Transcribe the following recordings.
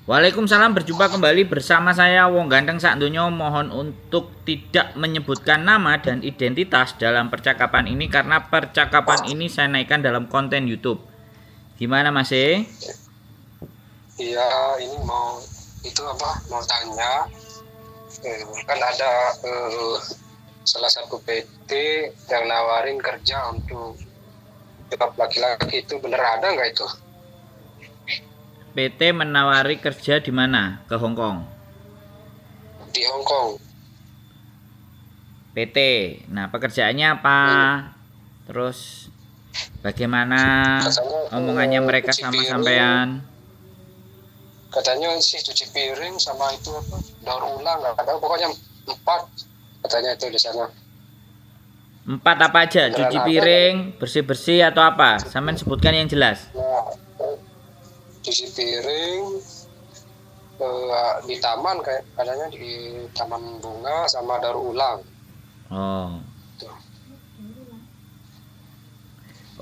Waalaikumsalam, berjumpa kembali bersama saya Wong Ganteng Sak Donya. Mohon untuk tidak menyebutkan nama dan identitas dalam percakapan ini karena percakapan ini saya naikkan dalam konten YouTube. Gimana Mas E? Iya, ini mau tanya, kan ada salah satu PT yang nawarin kerja untuk job laki-laki, itu bener ada nggak itu? PT menawari kerja di mana? Ke Hong Kong. Di Hong Kong. PT. Nah, pekerjaannya apa? Terus bagaimana omongannya mereka sama sampean? Katanya sih cuci piring sama itu apa? Daur ulang, nggak ada, pokoknya 4 katanya itu di sana. 4 apa aja? Cuci piring, bersih-bersih atau apa? Sampean sebutkan yang jelas. Nah, cuci piring di taman, kayak katanya di taman bunga sama daur ulang. Oh. Tuh.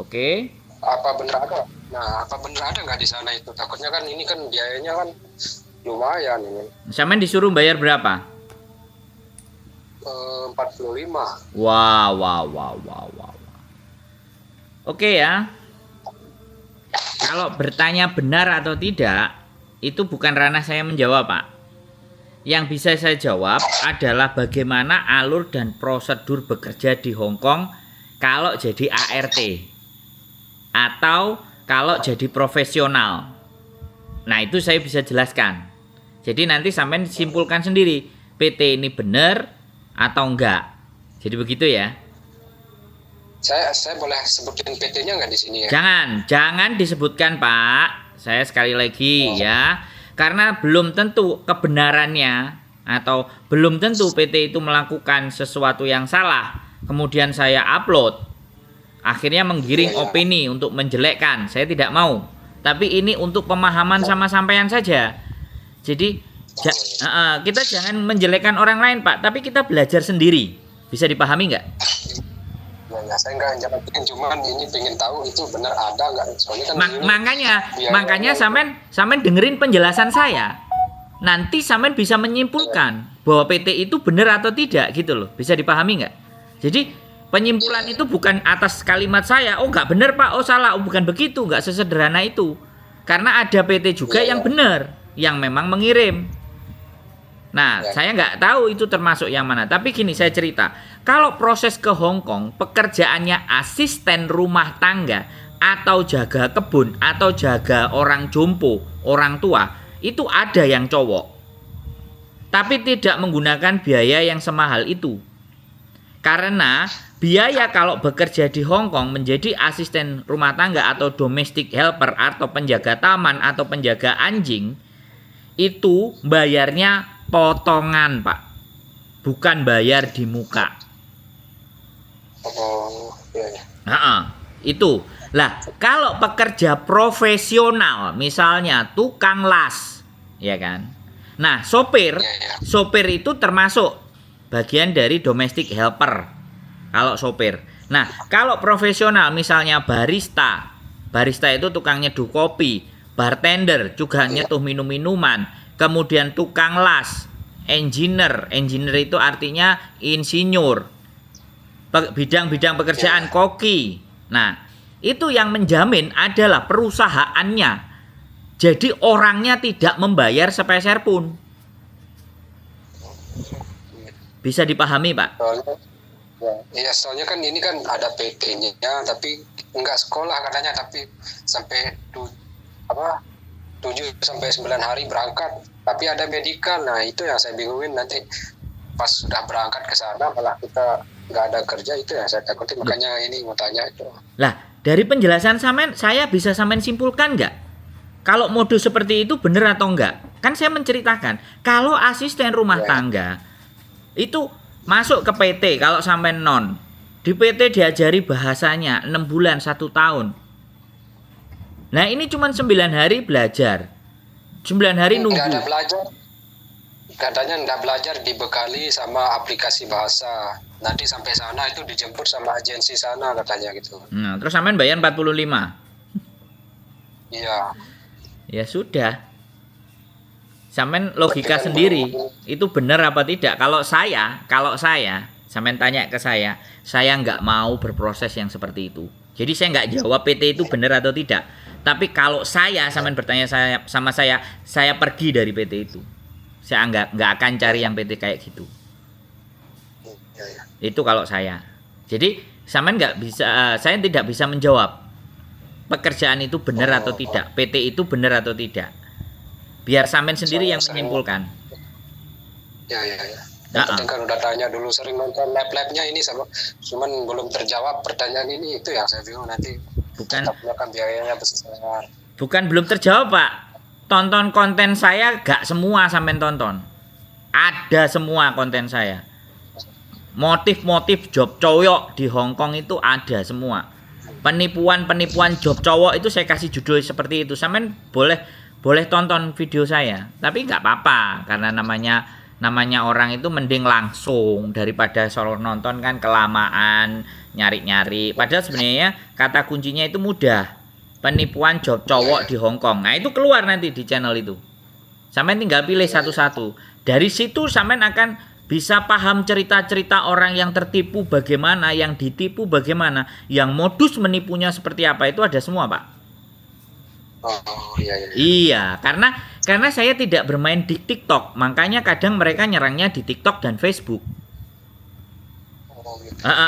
Oke. Apa bener ada? Nah, apa bener ada nggak di sana itu? Takutnya kan ini kan biayanya kan lumayan ini. Sampean disuruh bayar berapa? 45. Wow. Oke ya. Kalau bertanya benar atau tidak, itu bukan ranah saya menjawab, Pak. Yang bisa saya jawab adalah bagaimana alur dan prosedur bekerja di Hong Kong kalau jadi ART atau kalau jadi profesional. Nah, itu saya bisa jelaskan. Jadi nanti sampai simpulkan sendiri, PT ini benar atau enggak. Jadi begitu ya. Saya boleh sebutin PT-nya nggak di sini ya? Jangan disebutkan, Pak. Saya sekali lagi ya. Karena belum tentu kebenarannya atau belum tentu PT itu melakukan sesuatu yang salah. Kemudian saya upload. Akhirnya menggiring opini untuk menjelekkan. Saya tidak mau. Tapi ini untuk pemahaman sama sampean saja. Jadi kita jangan menjelekkan orang lain, Pak. Tapi kita belajar sendiri. Bisa dipahami nggak? Ya, saya nggak jawabin, cuman ini pengen tahu itu benar ada nggak. Soalnya kan makanya sampean dengerin penjelasan saya. Nanti sampean bisa menyimpulkan bahwa PT itu benar atau tidak gitu loh. Bisa dipahami nggak? Jadi penyimpulan itu bukan atas kalimat saya, oh nggak benar Pak, oh salah, oh bukan begitu, nggak sesederhana itu. Karena ada PT juga yang benar, yang memang mengirim. Nah, saya nggak tahu itu termasuk yang mana. Tapi gini, saya cerita. Kalau proses ke Hong Kong, pekerjaannya asisten rumah tangga, atau jaga kebun, atau jaga orang jompo, orang tua, itu ada yang cowok. Tapi tidak menggunakan biaya yang semahal itu. Karena biaya kalau bekerja di Hong Kong menjadi asisten rumah tangga atau domestic helper atau penjaga taman atau penjaga anjing, itu bayarnya potongan, Pak. Bukan bayar di muka. Oh, iya. Itu. Lah, kalau pekerja profesional, misalnya tukang las, ya kan? Nah, sopir itu termasuk bagian dari domestic helper. Kalau sopir. Nah, kalau profesional misalnya barista itu tukang nyeduh kopi, bartender juga nyeduh minum-minuman, kemudian tukang las, engineer itu artinya insinyur, bidang-bidang pekerjaan koki. Nah, itu yang menjamin adalah perusahaannya. Jadi orangnya tidak membayar sepeser pun. Bisa dipahami, Pak? Soalnya kan ini kan ada PT-nya, tapi enggak sekolah katanya, tapi sampai 7 sampai 9 hari berangkat, tapi ada medical. Nah, itu yang saya bingungin, nanti pas sudah berangkat ke sana malah kita nggak ada kerja, itu yang saya takutin. Makanya ini mau tanya itu. Lah, dari penjelasan sampean, saya bisa sampean simpulkan nggak? Kalau modus seperti itu benar atau enggak? Kan saya menceritakan, kalau asisten rumah tangga itu masuk ke PT, kalau sampean non, di PT diajari bahasanya 6 bulan 1 tahun. Nah, ini cuma 9 hari belajar. 9 hari nunggu. Nggak ada belajar. Katanya nggak belajar, dibekali sama aplikasi bahasa. Nanti sampai sana itu dijemput sama agensi sana katanya gitu. Nah, terus sampean bayar 45. Iya. Ya sudah. Sampean logika sendiri itu benar apa tidak? Kalau saya, sampean tanya ke saya nggak mau berproses yang seperti itu. Jadi saya nggak jawab PT itu benar atau tidak. Tapi kalau sampean bertanya sama saya pergi dari PT itu. Saya nggak akan cari yang PT kayak gitu. Itu kalau saya. Jadi sampean nggak bisa, saya tidak bisa menjawab pekerjaan itu benar atau tidak, PT itu benar atau tidak. Biar sampean sendiri yang menyimpulkan. Ya. Yang penting kan udah tanya dulu, sering nonton lab-labnya ini sama, cuman belum terjawab pertanyaan ini, itu yang saya bingung nanti. Bukan kan biayanya besar. Bukan belum terjawab, Pak. Tonton konten saya gak semua sampean tonton. Ada semua konten saya. Motif-motif job cowok di Hong Kong itu ada semua. Penipuan job cowok itu saya kasih judul seperti itu. Sampean boleh tonton video saya, tapi nggak apa-apa karena namanya orang itu mending langsung daripada solo nonton kan kelamaan nyari-nyari. Padahal sebenarnya kata kuncinya itu mudah. Penipuan job cowok di Hong Kong. Nah, itu keluar nanti di channel itu. Sampean tinggal pilih satu-satu. Dari situ sampean akan bisa paham cerita-cerita orang yang tertipu bagaimana, yang ditipu bagaimana, yang modus menipunya seperti apa, itu ada semua, Pak. Iya. Iya, karena saya tidak bermain di TikTok, makanya kadang mereka nyerangnya di TikTok dan Facebook.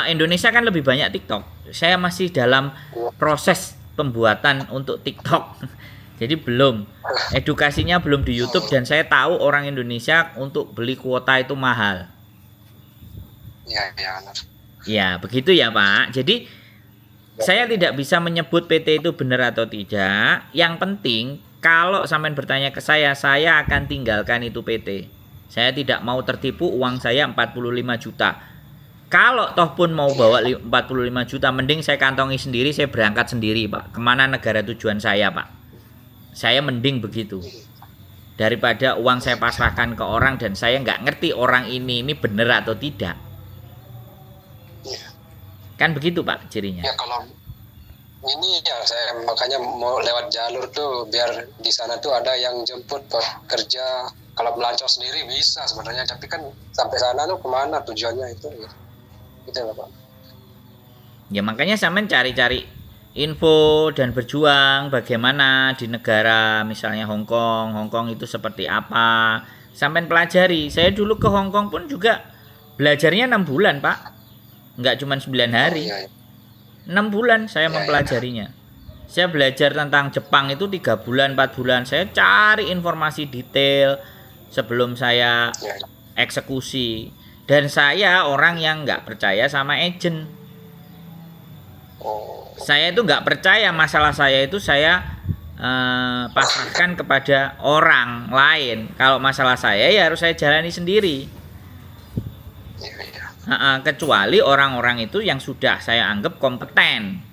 Indonesia kan lebih banyak TikTok. Saya masih dalam proses pembuatan untuk TikTok. Jadi edukasinya belum di YouTube, dan saya tahu orang Indonesia untuk beli kuota itu mahal. Iya. Ya, begitu ya, Pak. Jadi saya tidak bisa menyebut PT itu benar atau tidak. Yang penting kalau sampean bertanya ke saya akan tinggalkan itu PT. Saya tidak mau tertipu, uang saya 45 juta. Kalau toh pun mau bawa 45 juta, mending saya kantongi sendiri, saya berangkat sendiri, Pak. Kemana negara tujuan saya, Pak? Saya mending begitu. Daripada uang saya pasrahkan ke orang dan saya nggak ngerti orang ini benar atau tidak. Kan begitu, Pak, cirinya. Ya kalau ini ya saya makanya mau lewat jalur tuh biar di sana tuh ada yang jemput kerja. Kalau melancong sendiri bisa sebenarnya, tapi kan sampai sana tuh kemana tujuannya itu lah, Pak. Ya makanya sampean cari-cari info dan berjuang bagaimana di negara misalnya Hong Kong itu seperti apa. Sampean pelajari. Saya dulu ke Hong Kong pun juga belajarnya 6 bulan, Pak. Enggak cuma 9 hari. 6 bulan saya mempelajarinya. Saya belajar tentang Jepang itu 3 bulan, 4 bulan. Saya cari informasi detail sebelum saya eksekusi. Dan saya orang yang nggak percaya sama agent. Saya itu nggak percaya, masalah saya itu saya pasrahkan kepada orang lain. Kalau masalah saya ya harus saya jalani sendiri. Kecuali orang-orang itu yang sudah saya anggap kompeten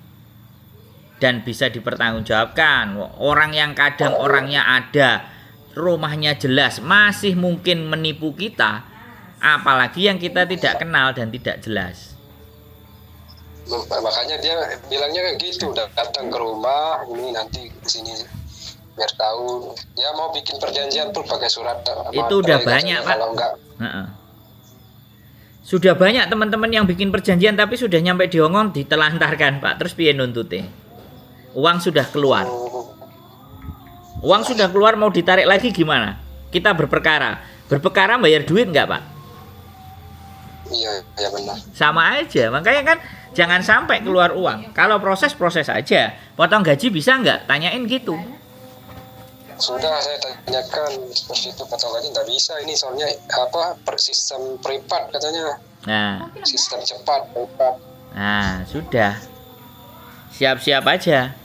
dan bisa dipertanggungjawabkan. Orang yang kadang orangnya ada, rumahnya jelas, masih mungkin menipu kita, apalagi yang kita tidak kenal dan tidak jelas. Makanya dia bilangnya gitu, udah datang ke rumah ini nanti di sini biar tahu. Dia mau bikin perjanjian pun pakai surat. Itu udah banyak, Pak. Kalau enggak. Sudah banyak teman-teman yang bikin perjanjian tapi sudah nyampe di Hong Kong ditelantarkan, Pak. Terus piye nuntutnya? Uang sudah keluar. Uang sudah keluar, mau ditarik lagi gimana? Kita berperkara. Berperkara bayar duit enggak, Pak? Iya benar. Sama aja. Makanya kan jangan sampai keluar uang. Kalau proses aja. Potong gaji bisa enggak? Tanyain gitu. Sudah saya tanyakan seperti itu, potong gaji nggak bisa. Ini soalnya sistem privat katanya. Nah, sistem cepat privat. Nah, sudah. Siap-siap aja.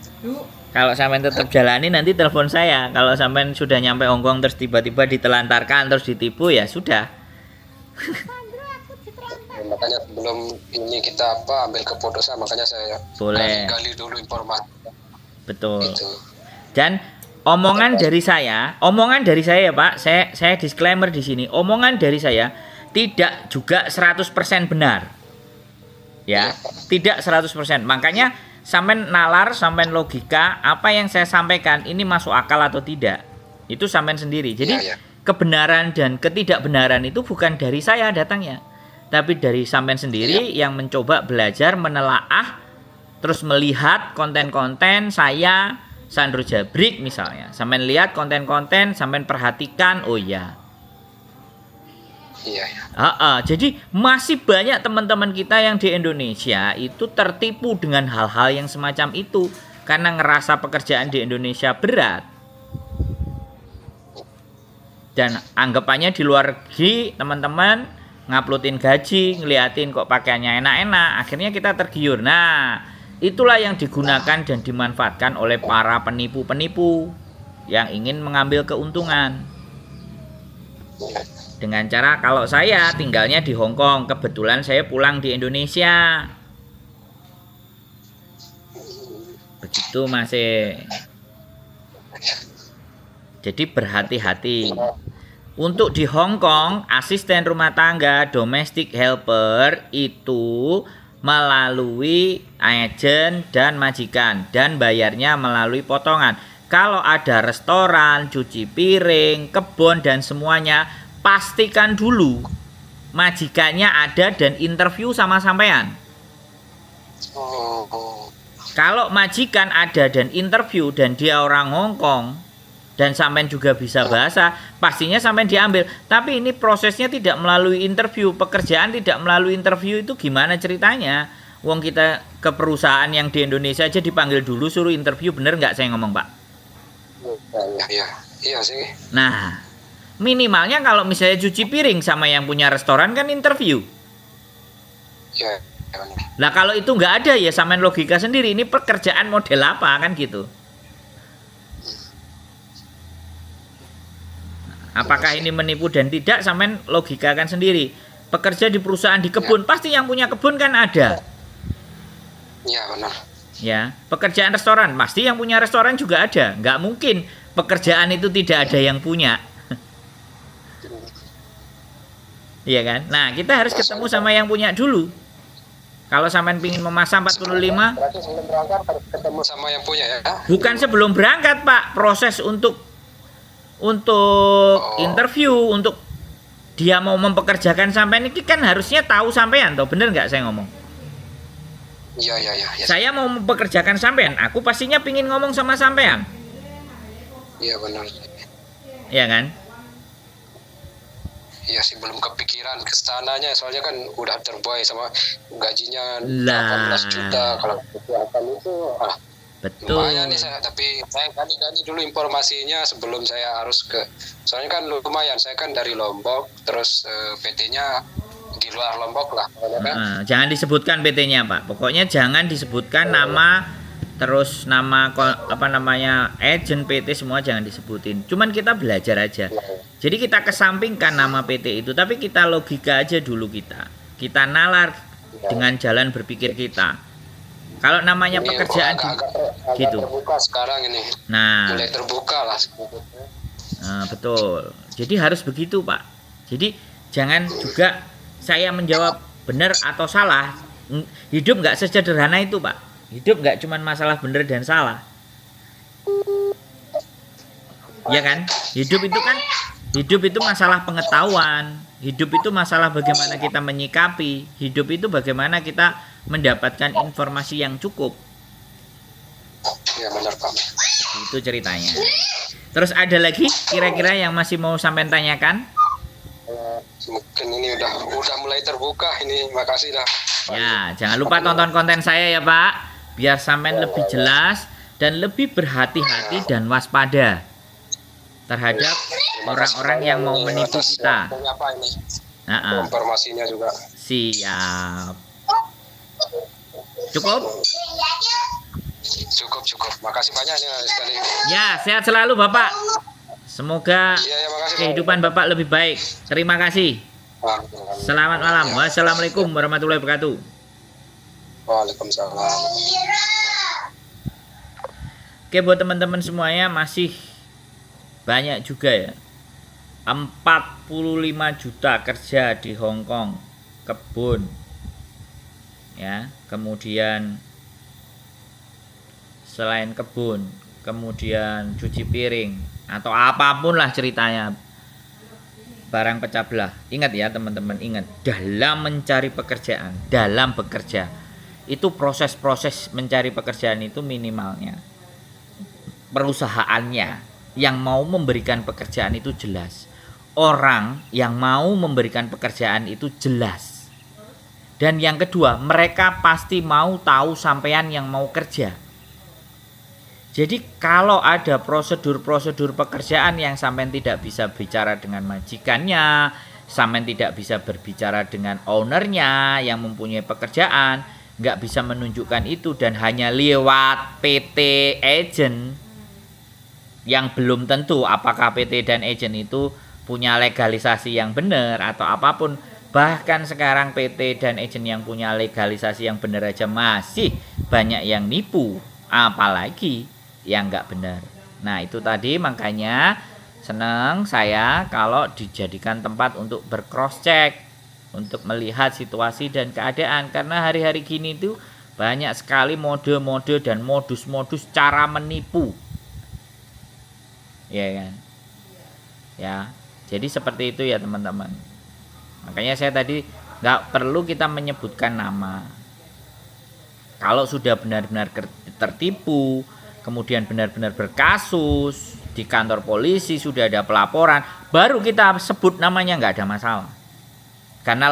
Kalau sampean tetap jalani nanti telepon saya. Kalau sampean sudah nyampe Hong Kong terus tiba-tiba ditelantarkan terus ditipu ya sudah. Makanya sebelum ini kita ambil keputusan, makanya saya gali dulu informasi. Betul. Gitu. Dan omongan dari saya ya, Pak, saya disclaimer di sini. Omongan dari saya tidak juga 100% benar. Ya, tidak 100%. Makanya sampean nalar, sampean logika apa yang saya sampaikan ini masuk akal atau tidak. Itu sampean sendiri. Jadi kebenaran dan ketidakbenaran itu bukan dari saya datangnya, tapi dari sampean sendiri yang mencoba belajar menelaah, terus melihat konten-konten saya Sandro Jabrik misalnya. Sampean lihat konten-konten, sampean perhatikan, oh iya. Iya. Jadi masih banyak teman-teman kita yang di Indonesia itu tertipu dengan hal-hal yang semacam itu karena ngerasa pekerjaan di Indonesia berat. Dan anggapannya di luar negeri teman-teman nguploadin gaji, ngeliatin kok pakaiannya enak-enak, akhirnya kita tergiur. Nah, itulah yang digunakan dan dimanfaatkan oleh para penipu-penipu yang ingin mengambil keuntungan. Dengan cara kalau saya tinggalnya di Hong Kong, kebetulan saya pulang di Indonesia. Begitu masih. Jadi berhati-hati. Untuk di Hong Kong, asisten rumah tangga, domestic helper itu melalui agen dan majikan dan bayarnya melalui potongan. Kalau ada restoran, cuci piring, kebun dan semuanya, pastikan dulu majikannya ada dan interview sama sampean. Kalau majikan ada dan interview dan dia orang Hong Kong dan sampean juga bisa bahasa, pastinya sampean diambil. Tapi ini prosesnya tidak melalui interview, pekerjaan tidak melalui interview itu gimana ceritanya? Wong kita ke perusahaan yang di Indonesia aja dipanggil dulu suruh interview, bener nggak saya ngomong Pak? Iya sih. Nah, minimalnya kalau misalnya cuci piring sama yang punya restoran kan interview. Iya. Nah kalau itu nggak ada ya sampean logika sendiri, ini pekerjaan model apa kan gitu. Apakah ini menipu dan tidak, sampean logikakan sendiri. Pekerja di perusahaan di kebun, pasti yang punya kebun kan ada. Iya benar. Ya, pekerjaan restoran, pasti yang punya restoran juga ada. Nggak mungkin pekerjaan itu tidak ada yang punya. Iya kan? Nah, kita harus ketemu sama yang punya dulu. Kalau sampean pingin memasang 45, berarti sebelum berangkat harus ketemu sama yang punya ya? bukan sebelum berangkat, Pak. Proses untuk interview, untuk dia mau mempekerjakan sampean ini kan harusnya tahu sampean, toh bener nggak saya ngomong? Iya. Saya mau mempekerjakan sampean, aku pastinya pingin ngomong sama sampean. Iya benar. Iya kan? Iya sih, belum kepikiran ke sananya, soalnya kan udah terbuai sama gajinya Lah. 18 juta kalau kesehatan itu Betul. lumayan nih tapi saya gali dulu informasinya sebelum saya harus ke, soalnya kan lumayan, saya kan dari Lombok terus PT-nya di luar Lombok lah kan. Jangan disebutkan PT-nya Pak, pokoknya jangan disebutkan nama, terus nama agen PT semua jangan disebutin, cuman kita belajar aja. Jadi kita kesampingkan nama PT itu, tapi kita logika aja dulu, kita nalar dengan jalan berpikir kita. Kalau namanya ini pekerjaan agak gitu. Terbuka sekarang ini. Nah, mulai terbuka lah. Betul. Jadi harus begitu, Pak. Jadi jangan juga saya menjawab benar atau salah. Hidup nggak sesederhana itu, Pak. Hidup nggak cuma masalah benar dan salah. Ya kan? Hidup itu masalah pengetahuan. Hidup itu masalah bagaimana kita menyikapi. Hidup itu bagaimana kita mendapatkan informasi yang cukup. Ya benar Pak. Itu ceritanya. Terus ada lagi kira-kira yang masih mau sampai tanyakan? Mungkin ini udah mulai terbuka ini. Makasih dah. Ya, jangan lupa tonton konten saya ya Pak, biar sampean lebih jelas dan lebih berhati-hati dan waspada terhadap orang-orang yang mau menipu kita. Informasinya juga. Siap. Cukup? Cukup. Makasih banyak nih sekali. Ya, sehat selalu Bapak. Semoga makasih, kehidupan Bapak lebih baik. Terima kasih. Selamat malam. Wassalamualaikum warahmatullahi wabarakatuh. Waalaikumsalam. Oke, buat teman-teman semuanya masih banyak juga ya. 45 juta kerja di Hong Kong, kebun. Ya, kemudian selain kebun, kemudian cuci piring atau apapun lah ceritanya. barang pecah belah. Ingat ya teman-teman, ingat, dalam mencari pekerjaan, dalam bekerja, itu proses-proses mencari pekerjaan itu minimalnya perusahaannya yang mau memberikan pekerjaan itu jelas. Orang yang mau memberikan pekerjaan itu jelas. Dan yang kedua, mereka pasti mau tahu sampean yang mau kerja. Jadi kalau ada prosedur-prosedur pekerjaan yang sampean tidak bisa bicara dengan majikannya, sampean tidak bisa berbicara dengan ownernya yang mempunyai pekerjaan, nggak bisa menunjukkan itu dan hanya lewat PT agent yang belum tentu apakah PT dan agent itu punya legalisasi yang benar atau apapun. Bahkan sekarang PT dan agent yang punya legalisasi yang benar aja masih banyak yang nipu, apalagi yang nggak benar. Nah itu tadi, makanya senang saya kalau dijadikan tempat untuk bercross check, untuk melihat situasi dan keadaan. Karena hari-hari gini tuh banyak sekali mode-mode dan modus-modus cara menipu, ya kan? Ya, jadi seperti itu ya teman-teman. Makanya saya tadi nggak perlu kita menyebutkan nama. Kalau sudah benar-benar tertipu, kemudian benar-benar berkasus di kantor polisi, sudah ada pelaporan, baru kita sebut namanya, nggak ada masalah. Karena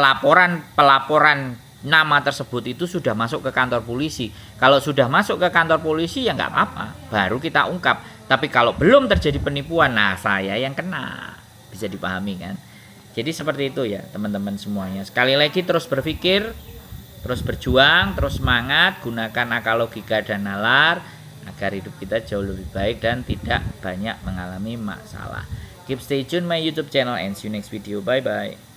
pelaporan nama tersebut itu sudah masuk ke kantor polisi. Kalau sudah masuk ke kantor polisi ya nggak apa-apa, baru kita ungkap. Tapi kalau belum terjadi penipuan, nah saya yang kena. Bisa dipahami kan? Jadi seperti itu ya teman-teman semuanya. Sekali lagi, terus berpikir, terus berjuang, terus semangat, gunakan akal, logika dan nalar agar hidup kita jauh lebih baik dan tidak banyak mengalami masalah. Keep stay tune my YouTube channel and see you next video. Bye bye.